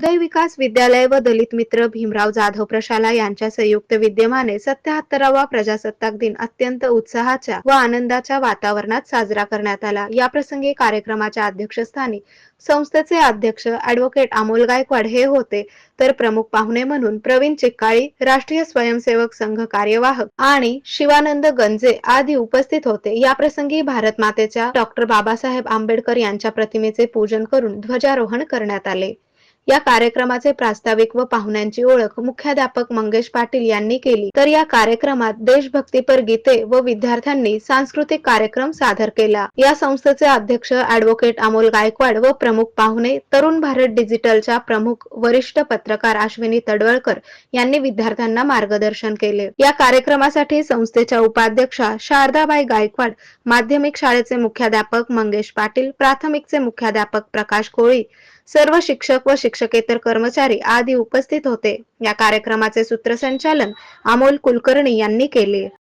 उदय विकास विद्यालय व दलित मित्र भीमराव जाधव प्रशाला यांच्या संयुक्त विद्यमाने 77वा प्रजासत्ताक दिन अत्यंत उत्साहाच्या व आनंदाच्या वातावरणात साजरा करण्यात आला। या प्रसंगी कार्यक्रमाच्या अध्यक्षस्थानी संस्थेचे अध्यक्ष ॲडव्होकेट अमोल गायकवाड हे होते, तर प्रमुख पाहुणे म्हणून प्रवीण चिक्काळी, राष्ट्रीय स्वयंसेवक संघ कार्यवाहक आणि शिवानंद गंजे आदी उपस्थित होते। या प्रसंगी भारत मातेच्या डॉ. बाबासाहेब आंबेडकर यांच्या प्रतिमेचे पूजन करून ध्वजारोहण करण्यात आले। या कार्यक्रमाचे प्रास्ताविक व पाहुण्यांची ओळख मुख्याध्यापक मंगेश पाटील यांनी केली, तर या कार्यक्रमात देशभक्तीपर गीते व विद्यार्थ्यांनी सांस्कृतिक कार्यक्रम सादर केला। या संस्थेचे अध्यक्ष ॲडव्होकेट अमोल गायकवाड व प्रमुख पाहुणे तरुण भारत डिजिटलच्या प्रमुख वरिष्ठ पत्रकार अश्विनी तडवळकर यांनी विद्यार्थ्यांना मार्गदर्शन केले। या कार्यक्रमासाठी संस्थेच्या उपाध्यक्षा शारदाबाई गायकवाड, माध्यमिक शाळेचे मुख्याध्यापक मंगेश पाटील, प्राथमिकचे मुख्याध्यापक प्रकाश कोळी, सर्व शिक्षक व शिक्षकेतर कर्मचारी आदी उपस्थित होते। या कार्यक्रमाचे सूत्रसंचालन अमोल कुलकर्णी यांनी केले।